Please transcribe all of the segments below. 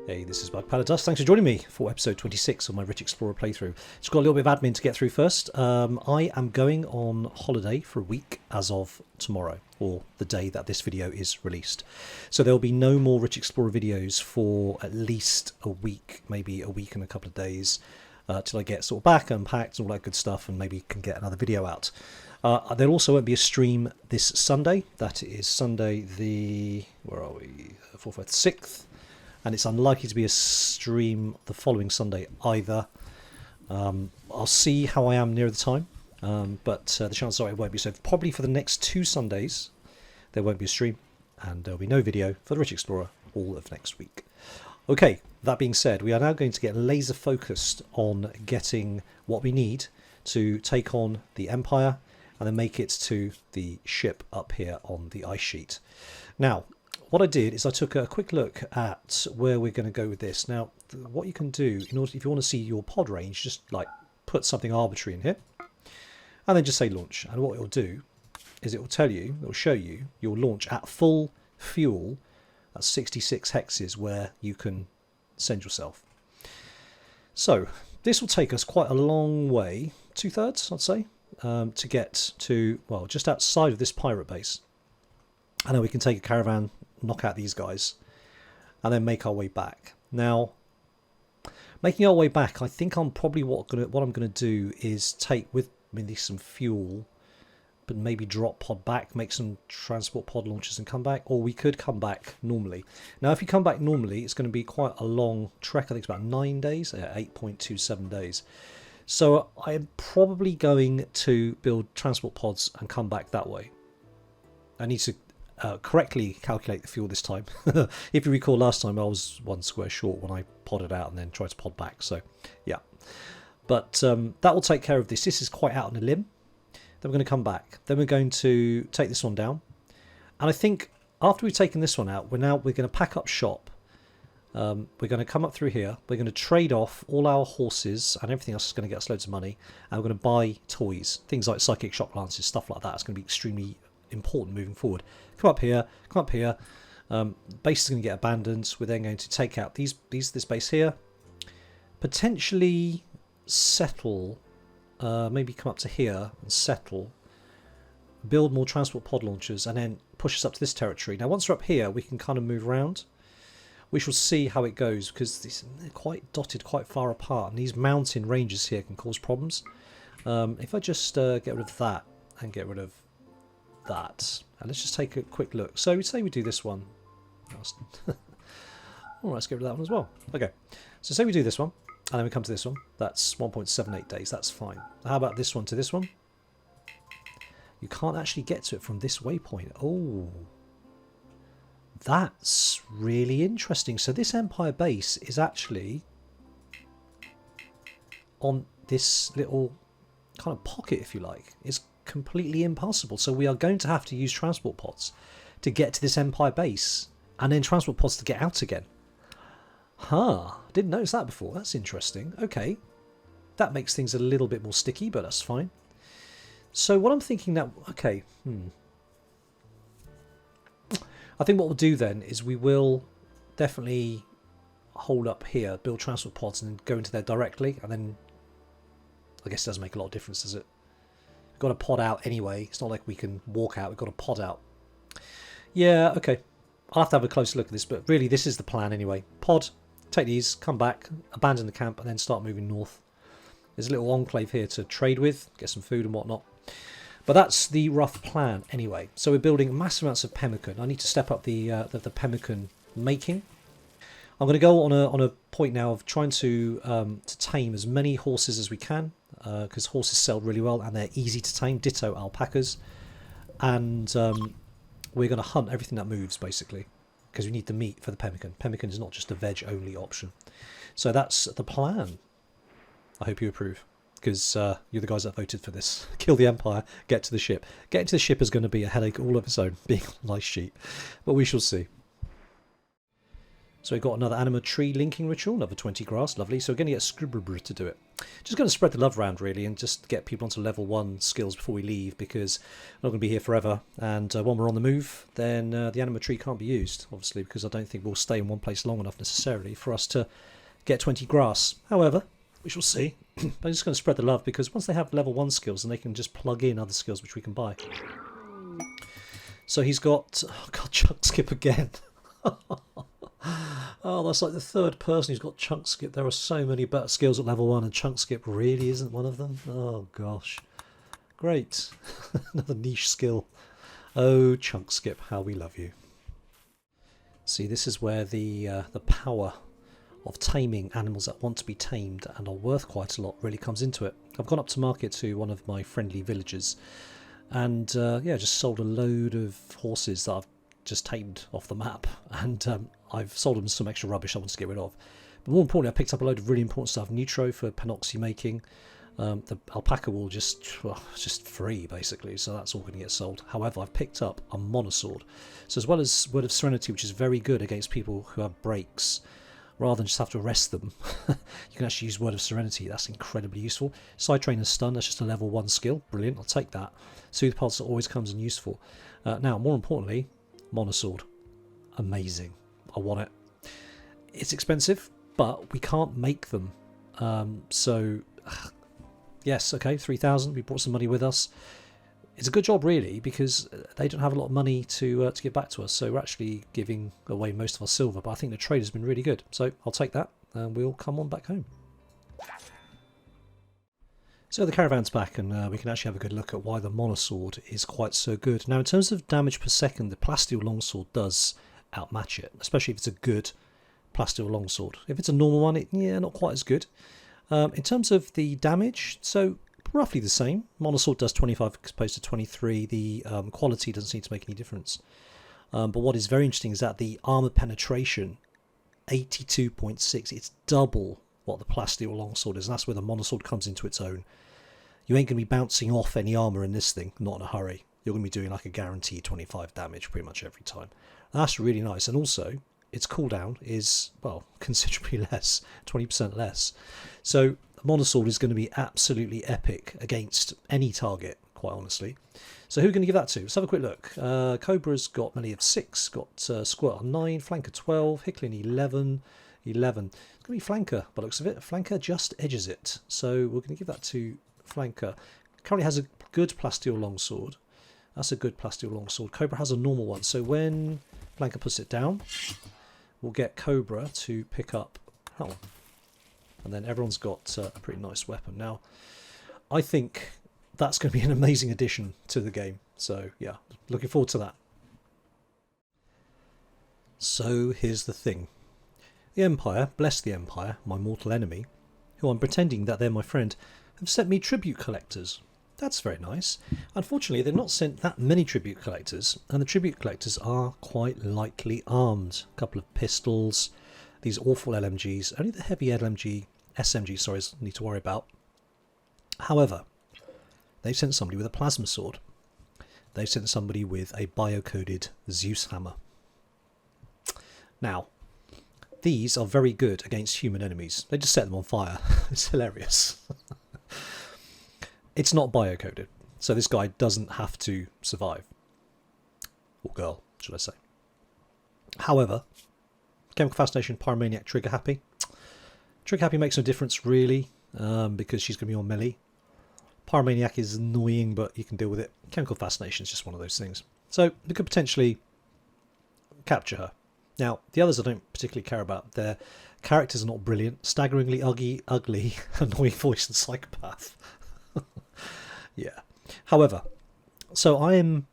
Hey, this is Dust. Thanks for joining me for episode 26 of my Rich Explorer playthrough. Just got a little bit of admin to get through first. I am going on holiday for a week as of tomorrow, or the day that this video is released. So there will be no more Rich Explorer videos for at least a week, maybe a week and a couple of days, till I get sort of back, unpacked, and all that good stuff, and maybe can get another video out. There also won't be a stream this Sunday. That is Sunday the, where are we, 4th, 5th, 6th. And it's unlikely to be a stream the following Sunday either. I'll see how I am near the time, but the chances are it won't be. So probably for the next 2 Sundays, there won't be a stream, and there'll be no video for the Rich Explorer all of next week. Okay, that being said, we are now going to get laser focused on getting what we need to take on the Empire, and then make it to the ship up here on the ice sheet. Now, what I did is I took a quick look at where we're going to go with this. Now, what you can do, in order, if you want to see your pod range, just like put something arbitrary in here, and then just say launch. And what it'll do is it will tell you, it will show you your launch at full fuel at 66 hexes where you can send yourself. So this will take us quite a long way, 2/3, I'd say, to get to, well, just outside of this pirate base. And then we can take a caravan, knock out these guys, and then make our way back. Now, making our way back, I think I'm probably what I'm going to do is take with me some fuel, but maybe drop pod back, make some transport pod launches and come back, or we could come back normally. Now, if you come back normally, it's going to be quite a long trek. I think it's about 9 days, 8.27 days. So I'm probably going to build transport pods and come back that way. I need to correctly calculate the fuel this time. If you recall, last time I was 1 square short when I podded out and then tried to pod back. So yeah, but that will take care of this. This is quite out on a limb. Then we're going to come back. Then we're going to take this one down, and I think after we've taken this one out, we're going to pack up shop. We're going to come up through here. We're going to trade off all our horses and everything else is going to get us loads of money, and we're going to buy toys, things like psychic shock lances, stuff like that. It's going to be extremely important moving forward. Come up here. Base is going to get abandoned. We're then going to take out this base here, potentially settle, maybe come up to here and settle, build more transport pod launchers, and then push us up to this territory. Now once we're up here, we can kind of move around. We shall see how it goes, because they're quite dotted quite far apart, and these mountain ranges here can cause problems. If I just get rid of that and get rid of that, and let's just take a quick look. So we say we do this one. All right, let's get rid of that one as well. Okay, so say we do this one, and then we come to this one. That's 1.78 days. That's fine. How about this one to this one? You can't actually get to it from this waypoint. Oh, that's really interesting. So this Empire base is actually on this little kind of pocket, if you like. It's completely impossible. So we are going to have to use transport pods to get to this Empire base, and then transport pods to get out again. Didn't notice that before. That's interesting. Okay, that makes things a little bit more sticky, but that's fine. So what I'm thinking now, okay, I think what we'll do then is we will definitely hold up here, build transport pods, and then go into there directly, and then I guess it doesn't make a lot of difference, does it? We've got to pod out anyway. It's not like we can walk out. We've got to pod out. Yeah, okay. I'll have to have a closer look at this, but really this is the plan anyway. Pod, take these, come back, abandon the camp, and then start moving north. There's a little enclave here to trade with, get some food and whatnot. But that's the rough plan anyway. So we're building massive amounts of pemmican. I need to step up the pemmican making. I'm going to go on a point now of trying to tame as many horses as we can, because horses sell really well and they're easy to tame. Ditto alpacas, and we're going to hunt everything that moves basically, because we need the meat for the pemmican. Pemmican is not just a veg only option. So that's the plan. I hope you approve, because you're the guys that voted for this. Kill the Empire, get to the ship. Getting to the ship is going to be a headache all of its own, being on an ice sheet, but we shall see. So we've got another anima tree linking ritual, another 20 grass, lovely. So we're going to get Scribbler to do it. Just going to spread the love around really and just get people onto level 1 skills before we leave, because we're not going to be here forever. And when we're on the move, then the anima tree can't be used, obviously, because I don't think we'll stay in one place long enough necessarily for us to get 20 grass. However, we shall see. I'm just going to spread the love, because once they have level 1 skills, then they can just plug in other skills which we can buy. So he's got, oh god, chunk skip again. Oh, that's like the third person who's got chunk skip. There are so many better skills at level 1 and chunk skip really isn't one of them. Oh gosh. Great. Another niche skill. Oh, chunk skip, how we love you. See, this is where the power of taming animals that want to be tamed and are worth quite a lot really comes into it. I've gone up to market to one of my friendly villagers and yeah, just sold a load of horses that I've just tamed off the map, and I've sold them some extra rubbish I want to get rid of. But more importantly, I picked up a load of really important stuff. Neutro for panoxy making. The alpaca wool just free basically, so that's all going to get sold. However, I've picked up a monosword, so as well as Word of Serenity, which is very good against people who have breaks, rather than just have to arrest them, you can actually use Word of Serenity. That's incredibly useful. Side Train and Stun, that's just a level 1 skill. Brilliant, I'll take that. Soothe Pulse always comes in useful. Now, more importantly, monosword. Amazing. I want it. It's expensive, but we can't make them. So, yes, okay, 3,000. We brought some money with us. It's a good job, really, because they don't have a lot of money to give back to us. So we're actually giving away most of our silver, but I think the trade has been really good. So I'll take that, and we'll come on back home. So the caravan's back, and we can actually have a good look at why the monosword is quite so good. Now, in terms of damage per second, the plasteel longsword does outmatch it, especially if it's a good plasteel longsword. If it's a normal one, yeah, not quite as good. In terms of the damage, so roughly the same. Monosword does 25 as opposed to 23. The quality doesn't seem to make any difference. But what is very interesting is that the armor penetration, 82.6, it's double what the plasteel longsword is, and that's where the monosword comes into its own. You ain't going to be bouncing off any armour in this thing, not in a hurry. You're going to be doing like a guaranteed 25 damage pretty much every time. That's really nice, and also its cooldown is, well, considerably less, 20% less. So the monosword is going to be absolutely epic against any target, quite honestly. So who are we going to give that to? Let's have a quick look. Cobra's got melee of 6, got Squirt on 9, Flanker 12, Hickling 11. It's going to be Flanker, by the looks of it. Flanker just edges it. So we're going to give that to Flanker. Currently has a good plasteel longsword. That's a good plasteel longsword. Cobra has a normal one. So when Flanker puts it down, we'll get Cobra to pick up that one. And then everyone's got a pretty nice weapon. Now, I think that's going to be an amazing addition to the game. So yeah, looking forward to that. So here's the thing. The Empire, bless the Empire, my mortal enemy, who I'm pretending that they're my friend, have sent me tribute collectors. That's very nice. Unfortunately, they've not sent that many tribute collectors, and the tribute collectors are quite lightly armed. A couple of pistols, these awful LMGs, only the heavy SMG, sorry, need to worry about. However, they've sent somebody with a plasma sword. They've sent somebody with a biocoded Zeus hammer. Now, these are very good against human enemies. They just set them on fire. It's hilarious. It's not biocoded, so this guy doesn't have to survive. Or girl, should I say. However, Chemical Fascination, Pyromaniac, Trigger Happy. Trigger Happy makes no difference really, because she's going to be on melee. Pyromaniac is annoying, but you can deal with it. Chemical Fascination is just one of those things. So we could potentially capture her. Now, the others I don't particularly care about. Their characters are not brilliant. Staggeringly ugly, annoying voice and psychopath. Yeah. However, so I am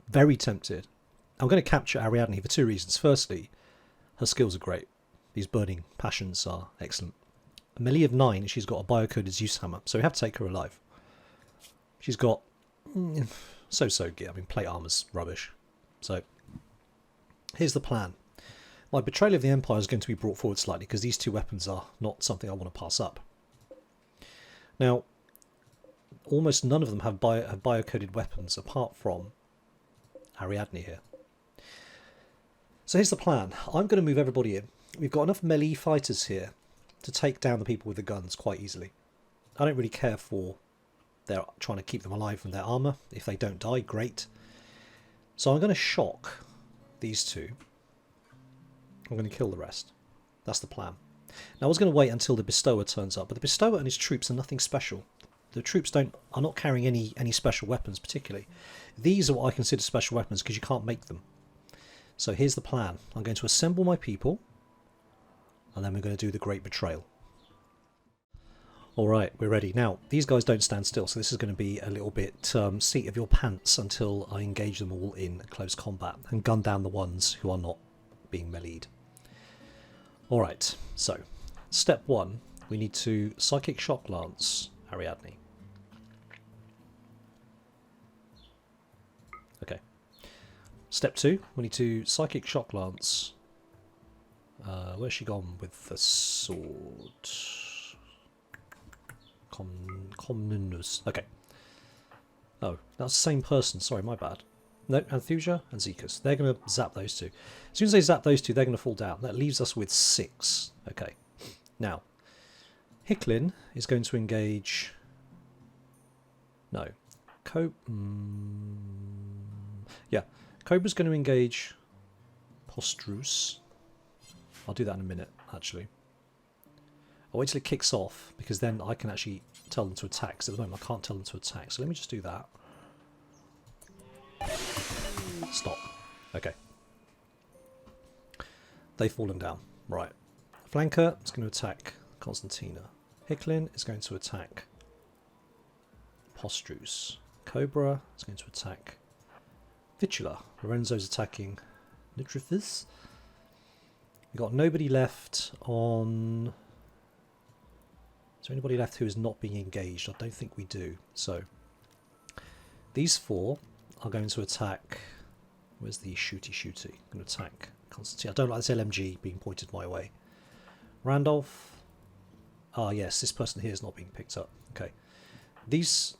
very tempted. I'm going to capture Ariadne for two reasons. Firstly, her skills are great. These burning passions are excellent. A melee of 9, she's got a biocoded Zeus hammer, so we have to take her alive. She's got so gear. I mean, plate armor's rubbish. So here's the plan. My Betrayal of the Empire is going to be brought forward slightly because these two weapons are not something I want to pass up. Now, almost none of them have biocoded weapons apart from Ariadne here. So here's the plan. I'm going to move everybody in. We've got enough melee fighters here to take down the people with the guns quite easily. I don't really care for their trying to keep them alive from their armour. If they don't die, great. So I'm going to shock these two. I'm going to kill the rest. That's the plan. Now I was going to wait until the Bestower turns up, but the Bestower and his troops are nothing special. The troops are not carrying any special weapons particularly. These are what I consider special weapons because you can't make them. So here's the plan. I'm going to assemble my people, and then we're going to do the Great Betrayal. Alright, we're ready. Now, these guys don't stand still, so this is going to be a little bit seat of your pants until I engage them all in close combat and gun down the ones who are not being meleeed. Alright, so step 1, we need to Psychic Shock Lance Ariadne. Okay. Step 2, we need to Psychic Shock Lance. Where's she gone with the sword? Comnus. Okay. Oh, that's the same person. Sorry, my bad. No, Anthusia and Zekus. They're going to zap those two. As soon as they zap those two, they're going to fall down. That leaves us with 6. Okay. Now, Hicklin is going to engage... No. Yeah. Cobra's going to engage Postrus. I'll do that in a minute, actually. I'll wait till it kicks off, because then I can actually tell them to attack. Because at the moment I can't tell them to attack. So let me just do that. Stop. Okay. They've fallen down. Right. Flanker is going to attack Constantina. Hicklin is going to attack Postrus. Cobra is going to attack Vitula. Lorenzo's attacking Nitrifis. We've got nobody left on... Is there anybody left who is not being engaged? I don't think we do. So, these 4 are going to attack... Where's the shooty? I'm going to attack Constantine. I don't like this LMG being pointed my way. Randolph. Ah, yes, this person here is not being picked up. Okay. These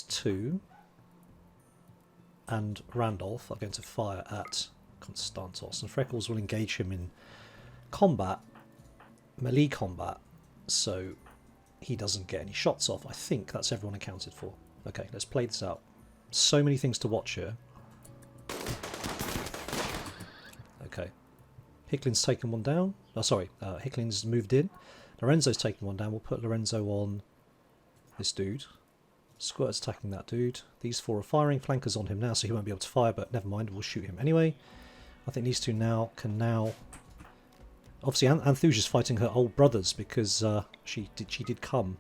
2 and Randolph are going to fire at Constantos. And Freckles will engage him in combat, melee combat, so he doesn't get any shots off. I think that's everyone accounted for. Okay, let's play this out. So many things to watch here. Okay. Hicklin's taken one down. Oh, sorry. Hicklin's moved in. Lorenzo's taken one down. We'll put Lorenzo on this dude. Squirt's attacking that dude. These 4 are firing. Flanker's on him now, so he won't be able to fire, but never mind. We'll shoot him anyway. I think these 2 now can now... Obviously, Anthusia's fighting her old brothers because she did come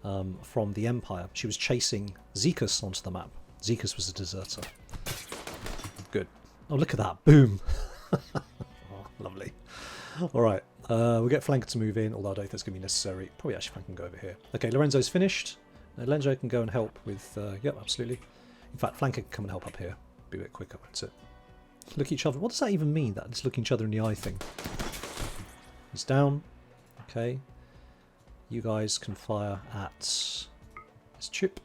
from the Empire. She was chasing Zekus onto the map. Zekus was a deserter. Good. Oh, look at that. Boom. Oh, lovely. Alright. We'll get Flanker to move in, although I don't think that's going to be necessary. Probably actually Flanker can go over here. Okay, Lorenzo's finished. Lorenzo can go and help with... yep, absolutely. In fact, Flanker can come and help up here. Be a bit quicker, won't it? Look at each other. What does that even mean, that it's looking each other in the eye thing? He's down. Okay. You guys can fire at this chip.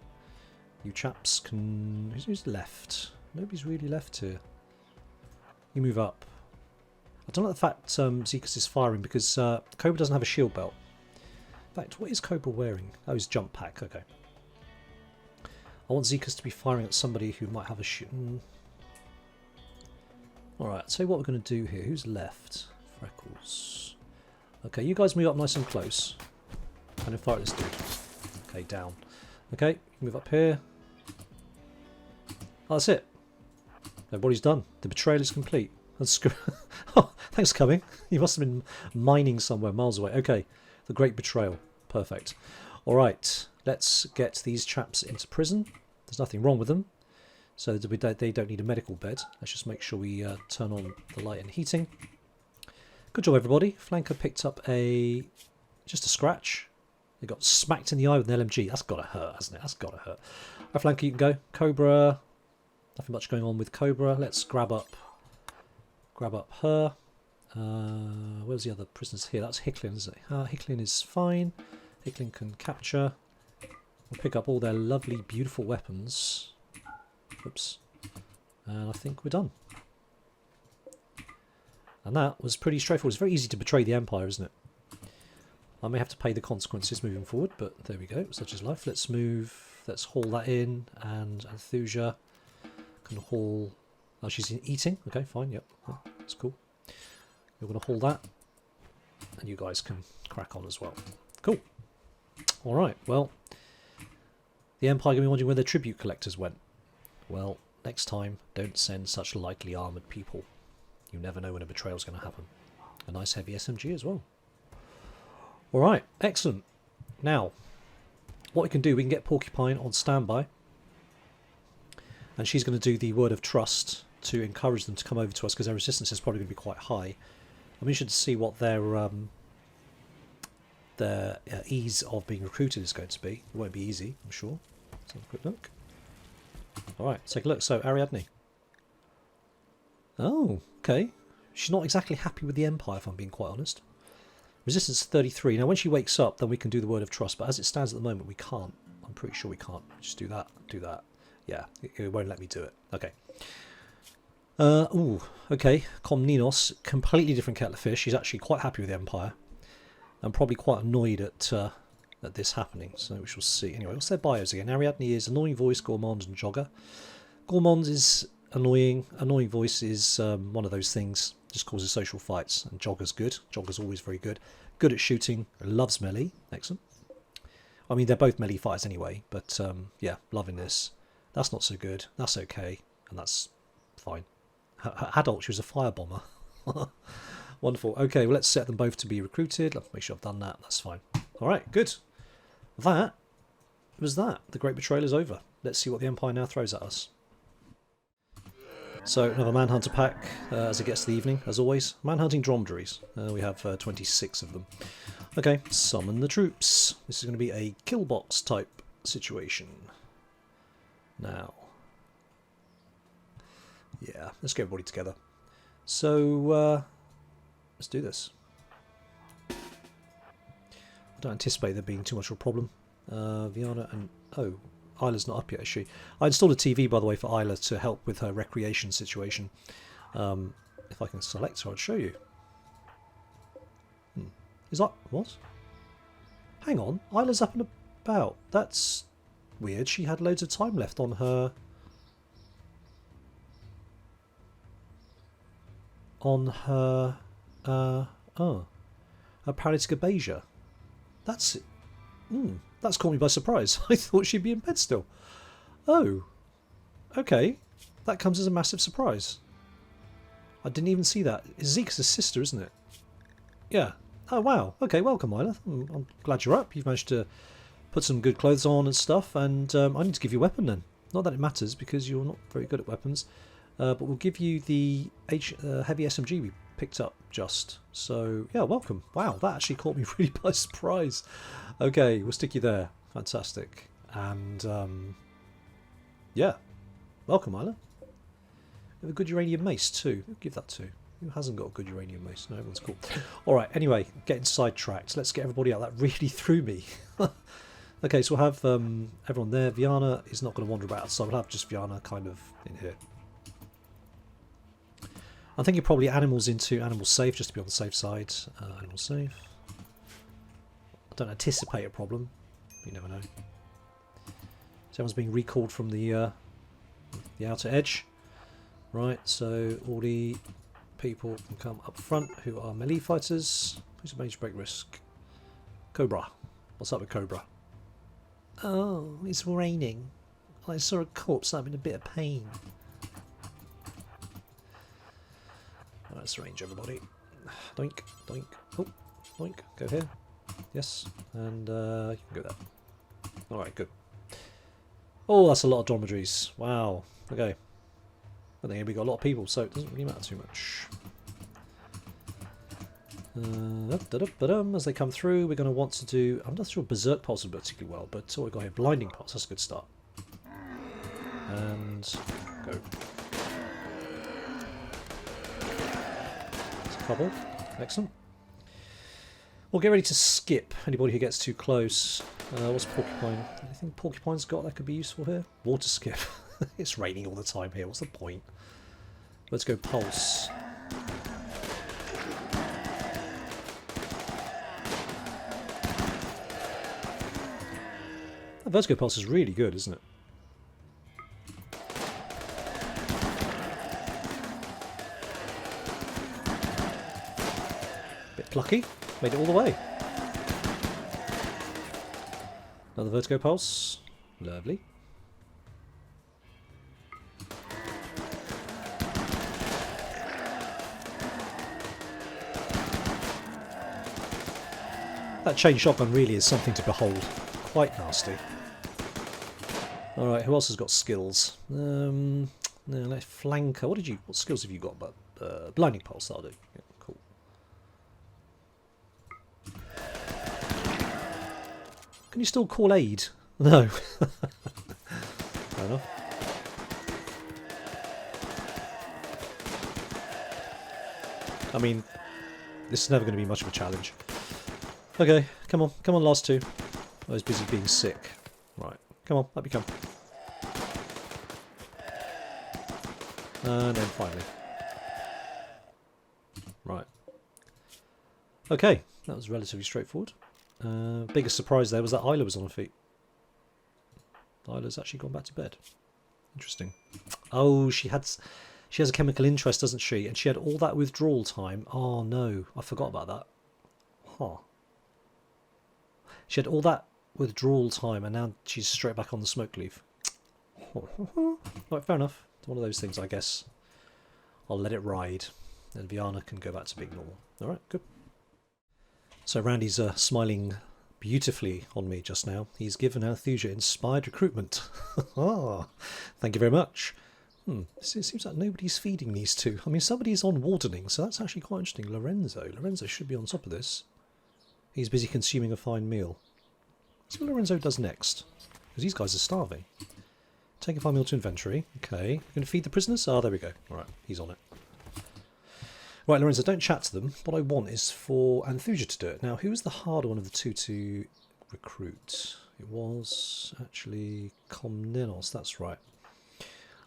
You chaps can... Who's left? Nobody's really left here. You move up. I don't like the fact Zekus is firing because Cobra doesn't have a shield belt. In fact, what is Cobra wearing? Oh, his jump pack. Okay. I want Zekus to be firing at somebody who might have a shield. Alright, so what we're going to do here. Who's left? Freckles. Okay, you guys move up nice and close. And then fire at this dude. Okay, down. Okay, move up here. Oh, that's it. Everybody's done. The betrayal is complete. Oh, thanks for coming. You must have been mining somewhere miles away. Okay, the Great Betrayal. Perfect. Alright, let's get these chaps into prison. There's nothing wrong with them. So they don't need a medical bed. Let's just make sure we turn on the light and heating. Good job, everybody. Flanker picked up just a scratch. They got smacked in the eye with an LMG. That's got to hurt, hasn't it? That's got to hurt. Right, Flanker, you can go. Cobra. Nothing much going on with Cobra. Let's grab up her. Where's the other prisoners here? That's Hicklin, isn't it? Hicklin is fine. Hicklin can capture. We'll pick up all their lovely, beautiful weapons. Oops. And I think we're done. And that was pretty straightforward. It's very easy to betray the Empire, isn't it? I may have to pay the consequences moving forward, but there we go. Such is life. Let's move. Let's haul that in. And Anthusia can haul... Oh, she's eating. Okay, fine. Yep. Oh, that's cool. You're going to haul that. And you guys can crack on as well. Cool. All right. Well, the Empire going to be wondering where their tribute collectors went. Well, next time, don't send such lightly armoured people. You never know when a betrayal is going to happen. A nice heavy SMG as well. Alright, excellent. Now, what we can do, we can get Porcupine on standby. And she's going to do the word of trust to encourage them to come over to us, because their resistance is probably going to be quite high. I'm interested to see what their ease of being recruited is going to be. It won't be easy, I'm sure. Let's have a quick look. Alright, take a look. So, Ariadne. Oh, okay. She's not exactly happy with the Empire, if I'm being quite honest. Resistance 33. Now, when she wakes up, then we can do the word of trust. But as it stands at the moment, we can't. I'm pretty sure we can't. Just do that. Do that. Yeah, it won't let me do it. Okay. Ooh, okay. Komninos, completely different kettle of fish. She's actually quite happy with the Empire. And probably quite annoyed at this happening. So we shall see. Anyway, what's their bios again? Ariadne is annoying voice, gourmand, and jogger. Gourmand is annoying. Annoying voice is one of those things. Just causes social fights. And jogger's good. Jogger's always very good. Good at shooting. Loves melee. Excellent. I mean, they're both melee fighters anyway. But yeah, loving this. That's not so good. That's okay. And that's fine. Her adult, she was a firebomber. Wonderful. Okay, well, let's set them both to be recruited. Let's make sure I've done that. That's fine. All right, good. That was that. The Great Betrayal is over. Let's see what the Empire now throws at us. So, another Manhunter pack as it gets to the evening, as always. Manhunting dromedaries. We have 26 of them. Okay, summon the troops. This is going to be a kill box type situation. Now, yeah, let's get everybody together. So, let's do this. I don't anticipate there being too much of a problem. Viana and... Oh, Isla's not up yet, is she? I installed a TV, by the way, for Isla to help with her recreation situation. If I can select her, I'll show you. Is that... What? Hang on. Isla's up and about. That's weird. She had loads of time left on her... her paralytic abasia. That's caught me by surprise. I thought she'd be in bed still. Oh, okay. That comes as a massive surprise. I didn't even see that. It's Zeke's sister, isn't it? Yeah. Oh, wow. Okay, welcome, Isla. I'm glad you're up. You've managed to put some good clothes on and stuff, and I need to give you a weapon then. Not that it matters, because you're not very good at weapons. But we'll give you the heavy SMG we picked up just. So, yeah, welcome. Wow, that actually caught me really by surprise. Okay, we'll stick you there. Fantastic. And, yeah. Welcome, Isla. We have a good uranium mace, too. Who'll give that to? Who hasn't got a good uranium mace? No, everyone's cool. Alright, anyway, getting sidetracked. Let's get everybody out. That really threw me. Okay, so we'll have everyone there. Viana is not going to wander about, so we'll have just Viana kind of in here. I'm thinking probably animals into animal safe, just to be on the safe side. Animal safe. I don't anticipate a problem. You never know. So everyone's being recalled from the outer edge. Right, so all the people can come up front who are melee fighters. Who's a major break risk? Cobra. What's up with Cobra? Oh, it's raining. I saw a corpse. I'm in a bit of pain. Let's range everybody. Doink, doink. Oh, doink. Go here. Yes, and you can go there. Alright, good. Oh, that's a lot of dromedaries. Wow. Okay. I think we got a lot of people, so it doesn't really matter too much. As they come through, we're going to want to do... I'm not sure Berserk Pulse will do particularly well, but what we've got here, Blinding Pulse, that's a good start. And go. Couple. Excellent. We'll get ready to skip anybody who gets too close. What's Porcupine? Anything Porcupine's got that could be useful here? Water skip. It's raining all the time here. What's the point? Let's go Pulse. Vertigo Pulse is really good, isn't it? Bit plucky. Made it all the way. Another Vertigo Pulse. Lovely. That chain shotgun really is something to behold. Quite nasty. Alright, who else has got skills? No, let's flanker. What skills have you got? But blinding pulse, that'll do. Yeah, cool. Can you still call aid? No. Fair enough. I mean, this is never going to be much of a challenge. Okay, come on, last two. I was busy being sick. Right, come on, let me come. And then finally. Right. Okay, that was relatively straightforward. Biggest surprise there was that Isla was on her feet. Isla's actually gone back to bed. Interesting. Oh, she has a chemical interest, doesn't she? And she had all that withdrawal time. Oh no, I forgot about that. Huh. She had all that withdrawal time and now she's straight back on the smoke leaf. Right, fair enough. It's one of those things, I guess. I'll let it ride and Viana can go back to being normal. Alright, good. So Randy's smiling beautifully on me just now. He's given Althusia inspired recruitment. Ah, thank you very much. It seems like nobody's feeding these two. I mean, somebody's on wardening, so that's actually quite interesting. Lorenzo should be on top of this. He's busy consuming a fine meal. Let's see what Lorenzo does next. Because these guys are starving. Take a fine meal to inventory. Okay. You're going to feed the prisoners? Ah, there we go. Alright, he's on it. Right, Lorenzo, don't chat to them. What I want is for Althusia to do it. Now, who was the harder one of the two to recruit? It was actually Komnenos, that's right.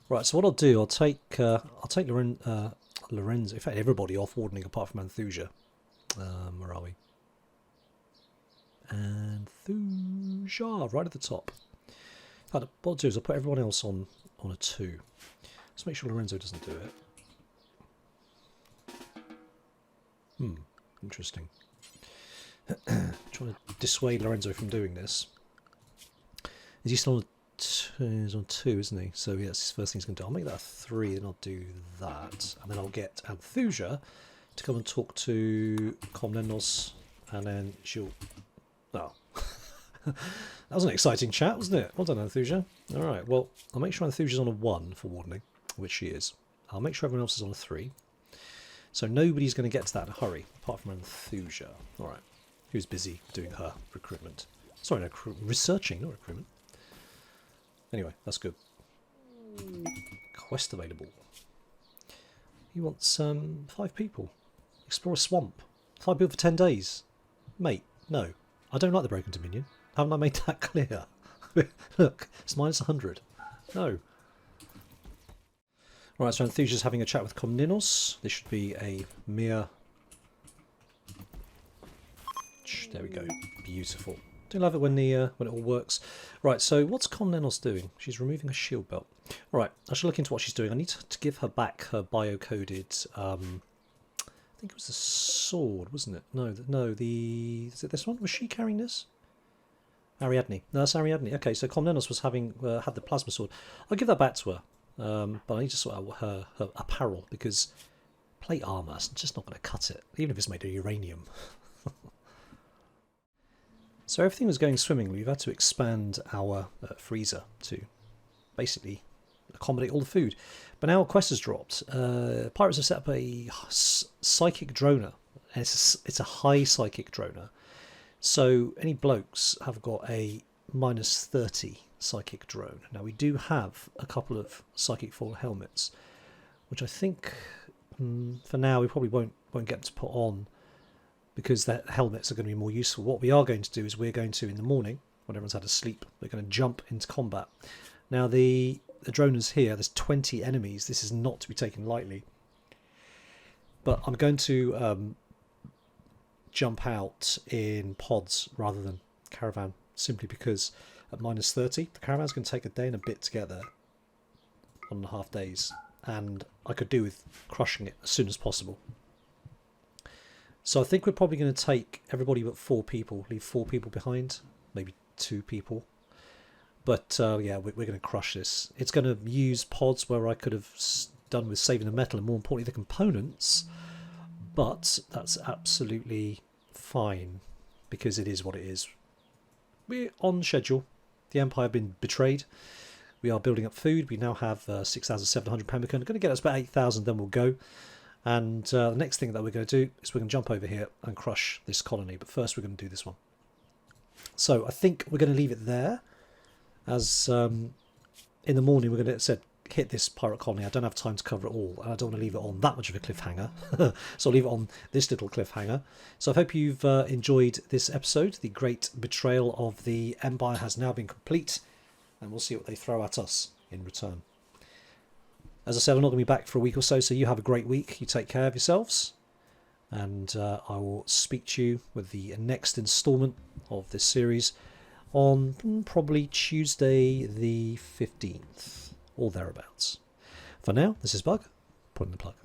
Right, so what I'll do, I'll take Lorenzo, in fact, everybody off wardening apart from Althusia. Where are we? Althusia, right at the top. In fact, what I'll do is I'll put everyone else on a 2. Let's make sure Lorenzo doesn't do it. Interesting. Trying to dissuade Lorenzo from doing this. Is he still on 2? He's on 2, isn't he? So yeah, that's his first thing he's going to do. I'll make that a 3, and I'll do that. And then I'll get Althusia to come and talk to Komnenos, and then she'll... Oh. That was an exciting chat, wasn't it? Well done, Althusia. Alright, well, I'll make sure Althusia's on a 1 for wardening, which she is. I'll make sure everyone else is on a 3. So nobody's going to get to that in a hurry, apart from Althusia. Alright, who's busy doing her recruitment. Sorry, no, researching, not recruitment. Anyway, that's good. Quest available. He wants 5 people. Explore a swamp. 5 people for 10 days. Mate, no. I don't like the Broken Dominion. Haven't I made that clear? Look, it's minus 100. No. Right, so Althusia's having a chat with Komnenos. This should be a mere... There we go. Beautiful. Do love it when it all works. Right, so what's Komnenos doing? She's removing a shield belt. Alright, I should look into what she's doing. I need to give her back her bio-coded... I think it was the sword, wasn't it? No, is it this one? Was she carrying this? Ariadne. No, that's Ariadne. Okay, so Komnenos was having had the plasma sword. I'll give that back to her. But I need to sort out her apparel, because plate armour is just not going to cut it, even if it's made of uranium. So everything was going swimmingly. We've had to expand our freezer to basically accommodate all the food. But now a quest has dropped. Pirates have set up a psychic droner, and it's a high psychic droner. So any blokes have got a minus 30 psychic drone. Now we do have a couple of psychic foil helmets, which I think for now we probably won't get to put on, because their helmets are going to be more useful. What we are going to do is we're going to, in the morning, when everyone's had a sleep, we're going to jump into combat. Now the droners here, there's 20 enemies. This is not to be taken lightly. But I'm going to jump out in pods rather than caravan, simply because at -30. The caravan's going to take a day and a bit to get there. 1.5 days. And I could do with crushing it as soon as possible. So I think we're probably going to take everybody but 4 people, leave 4 people behind, maybe 2 people. But yeah, we're going to crush this. It's going to use pods where I could have done with saving the metal and more importantly the components, but that's absolutely fine because it is what it is. We're on schedule. The Empire have been betrayed. We are building up food. We now have 6,700 pemmican. Going to get us about 8,000, then we'll go. And the next thing that we're going to do is we're going to jump over here and crush this colony. But first we're going to do this one. So I think we're going to leave it there. As in the morning we're going to hit this pirate colony. I don't have time to cover it all, and I don't want to leave it on that much of a cliffhanger. So I'll leave it on this little cliffhanger. So I hope you've enjoyed this episode. The great betrayal of the Empire has now been complete, and we'll see what they throw at us in return. As I said, I'm not going to be back for a week or so, so you have a great week. You take care of yourselves, and I will speak to you with the next instalment of this series on probably Tuesday the 15th or thereabouts. For now, this is Bug, putting the plug.